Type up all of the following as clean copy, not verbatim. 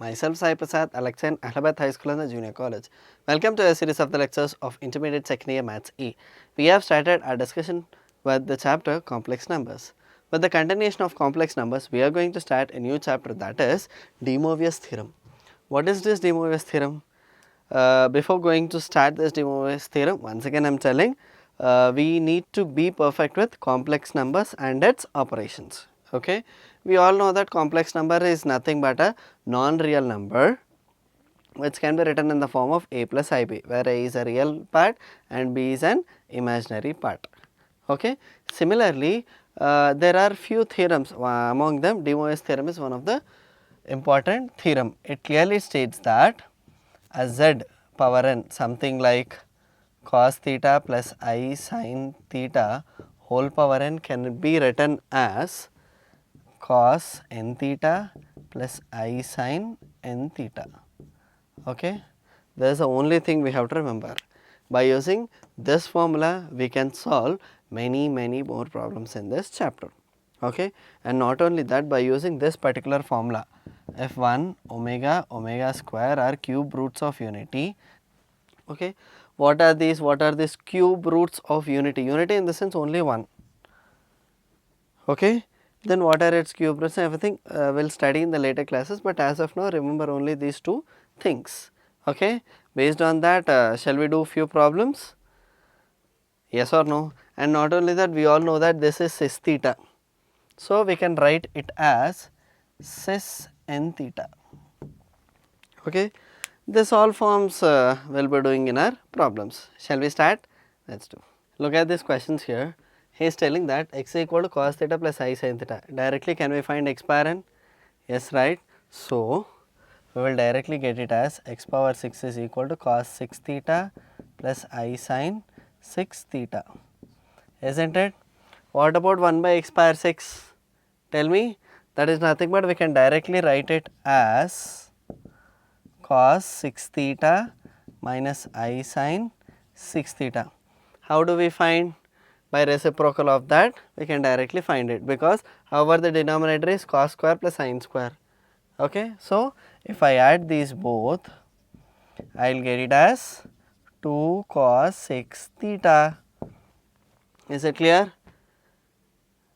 Myself Sai Prasad, a lecturer in Allahabad High School and the Junior College. Welcome to a series of the lectures of Intermediate Second Year Maths E. We have started our discussion with the chapter Complex Numbers. With the continuation of complex numbers, we are going to start a new chapter, that is De Moivre's theorem. What is this De Moivre's theorem? Before going to start this De Moivre's theorem, once again I am telling we need to be perfect with complex numbers and its operations. Okay, we all know that complex number is nothing but a non-real number which can be written in the form of a plus ib, where a is a real part and b is an imaginary part. Okay. Similarly, there are few theorems, among them De Moivre's theorem is one of the important theorem. It clearly states that a z power n, something like cos theta plus I sin theta whole power n, can be written as cos n theta plus I sin n theta. Okay. That is the only thing we have to remember. By using this formula, we can solve many more problems in this chapter. Okay. And not only that, by using this particular formula, f1 omega square are cube roots of unity. Okay. What are these? What are these cube roots of unity? Unity in the sense only one. Okay. Then what are its cube roots and everything we will study in the later classes, but as of now remember only these two things. Okay. Based on that, shall we do few problems? Yes or no? And not only that, we all know that this is cis theta. So, we can write it as cis n theta. Okay. This all forms we will be doing in our problems. Shall we start? Let us do. Look at these questions here. He is telling that x is equal to cos theta plus I sin theta. Directly can we find x power n? Yes, right. So, we will directly get it as x power 6 is equal to cos 6 theta plus I sin 6 theta. Isn't it? What about 1 by x power 6? Tell me. That is nothing but we can directly write it as cos 6 theta minus I sin 6 theta. How do we find? By reciprocal of that we can directly find it, because however the denominator is cos square plus sin square. Okay. So, if I add these both, I will get it as 2 cos 6 theta. Is it clear?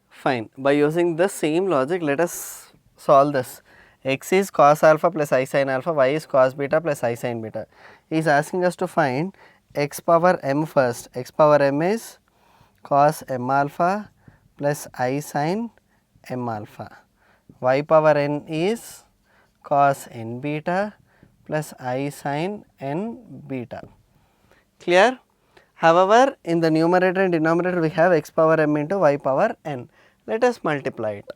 Fine. By using the same logic, let us solve this. X is cos alpha plus I sin alpha, y is cos beta plus I sin beta. He is asking us to find x power m first. X power m is cos m alpha plus I sin m alpha. Y power n is cos n beta plus I sin n beta. Clear? However, in the numerator and denominator we have x power m into y power n. Let us multiply it.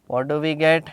What do we get?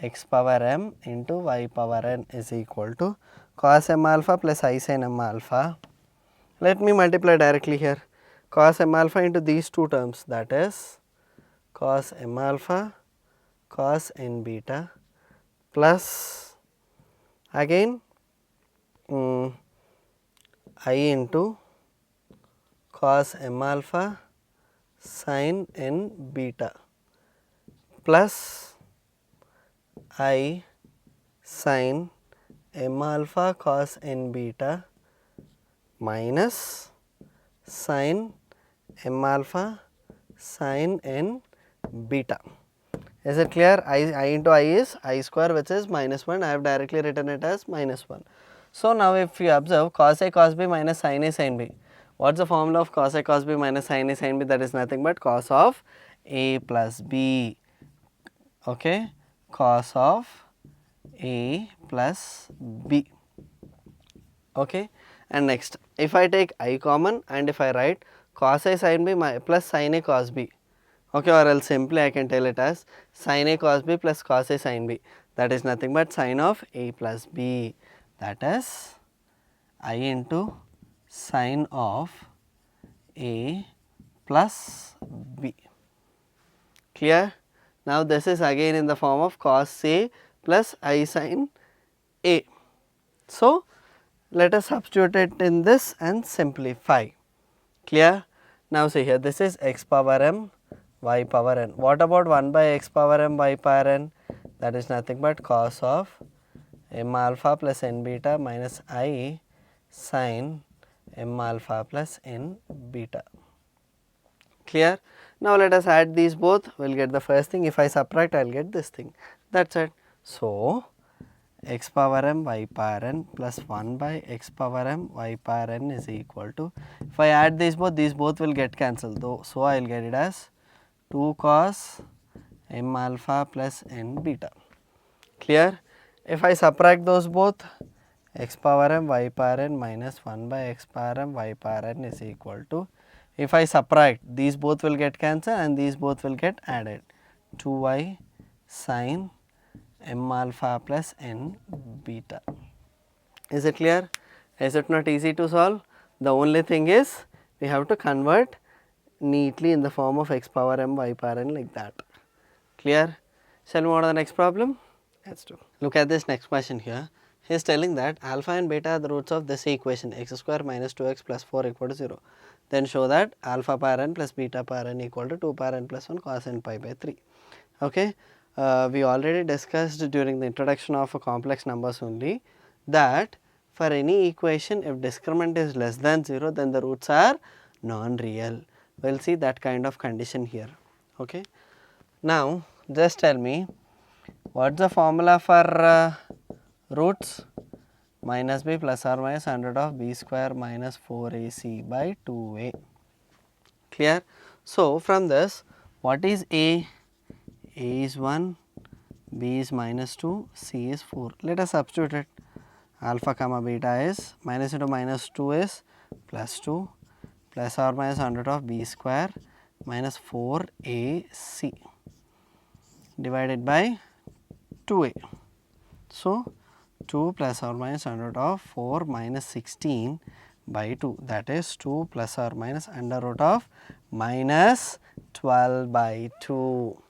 X power m into y power n is equal to cos m alpha plus I sin m alpha. Let me multiply directly here. Cos m alpha into these two terms, that is cos m alpha cos n beta plus again I into cos m alpha sin n beta plus I sin m alpha cos n beta minus sin m alpha sin n beta. Is it clear? I into I is I square, which is minus 1. I have directly written it as minus 1. So, now if you observe cos A cos B minus sin A sin B. What is the formula of cos A cos B minus sin A sin B? That is nothing but cos of A plus B. Okay. Cos of A plus B. Okay. And next, if I take I common and if I write cos A sin B plus sin A cos B. Okay, or else simply I can tell it as sin A cos B plus cos A sin B. That is nothing but sin of A plus B. That is I into sin of A plus B. Clear? Now, this is again in the form of cos A plus I sin A. So, let us substitute it in this and simplify. Clear? Now, see here, this is x power m y power n. What about 1 by x power m y power n? That is nothing but cos of m alpha plus n beta minus I sin m alpha plus n beta. Clear? Now let us add these both, we will get the first thing. If I subtract, I will get this thing. That is it. So, x power m y power n plus 1 by x power m y power n is equal to, if I add these both will get cancelled though. So, I will get it as 2 cos m alpha plus n beta. Clear? If I subtract those both, x power m y power n minus 1 by x power m y power n is equal to, if I subtract, these both will get cancelled and these both will get added, 2y sin m alpha plus n beta. Is it clear? Is it not easy to solve? The only thing is we have to convert neatly in the form of x power m y power n like that. Clear? Shall we move on to the next problem? Let's do. Look at this next question here. He is telling that alpha and beta are the roots of this equation, x square minus 2x plus 4 equal to 0. Then show that alpha power n plus beta power n equal to 2 power n plus 1 cos n pi by 3. Okay. We already discussed during the introduction of complex numbers only that for any equation, if discriminant is less than 0, then the roots are non-real. We will see that kind of condition here. Okay. Now, just tell me, what is the formula for roots? Minus b plus or minus under root of b square minus 4ac by 2a. Clear? So, from this, what is a? A is 1, b is minus 2, c is 4. Let us substitute it. Alpha comma beta is minus into minus 2 is plus 2 plus or minus under root of b square minus 4ac divided by 2a. So, 2 plus or minus under root of 4 minus 16 by 2, that is 2 plus or minus under root of minus 12 by 2.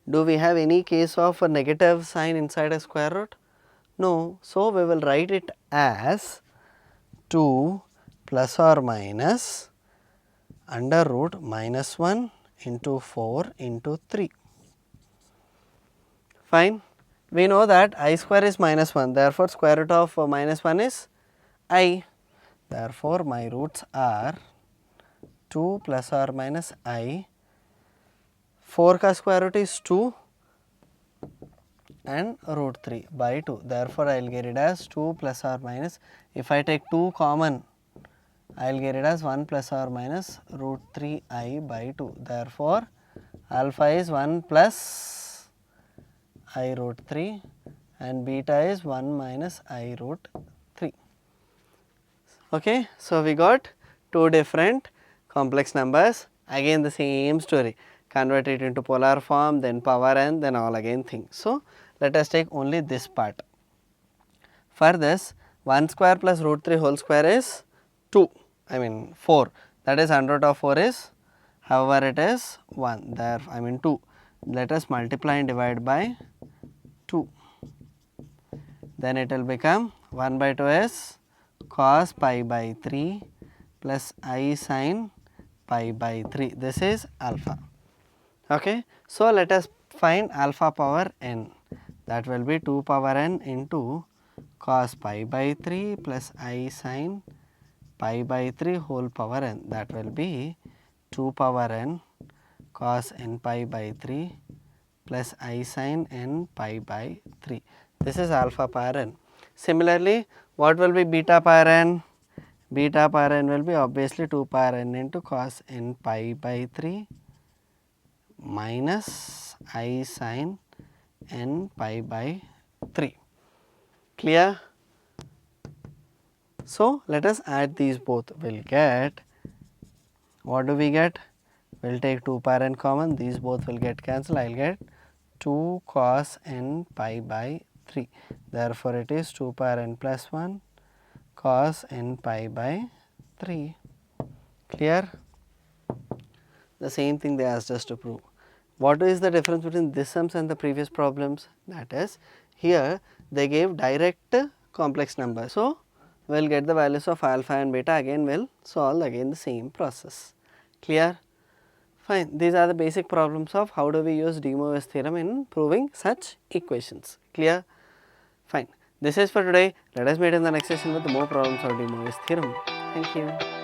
Do we have any case of a negative sign inside a square root? No. So, we will write it as 2 plus or minus under root minus 1 into 4 into 3. Fine. We know that I square is minus 1, therefore, square root of minus 1 is I. Therefore, my roots are 2 plus or minus I, 4 ka square root is 2 and root 3 by 2. Therefore, I will get it as 2 plus or minus, if I take 2 common, I will get it as 1 plus or minus root 3 I by 2. Therefore, alpha is 1 plus I root 3 and beta is 1 minus I root 3. Okay. So, we got two different complex numbers, again the same story, convert it into polar form, then power n, then all again things. So, let us take only this part. For this, 1 square plus root 3 whole square is 2, I mean 4, that is under root of 4 is, however it is 1, there I mean 2. Let us multiply and divide by 2, then it will become 1 by 2 is cos pi by 3 plus I sin pi by 3, this is alpha. Okay. So, let us find alpha power n, that will be 2 power n into cos pi by 3 plus I sin pi by 3 whole power n, that will be 2 power n cos n pi by 3 plus I sin n pi by 3. This is alpha power n. Similarly, what will be beta power n? Beta power n will be obviously 2 power n into cos n pi by 3 minus I sin n pi by 3. Clear? So, let us add these both. We will get, what do we get? We will take 2 power n common, these both will get cancelled. I will get 2 cos n pi by 3. Therefore, it is 2 power n plus 1 cos n pi by 3. Clear? The same thing they asked us to prove. What is the difference between this sums and the previous problems? That is, here they gave direct complex numbers. So, we will get the values of alpha and beta, again we will solve again the same process. Clear? Fine. These are the basic problems of how do we use de Moivre's theorem in proving such equations. Clear? Fine. This is for today. Let us meet in the next session with more problems of the Mobius theorem. Thank you.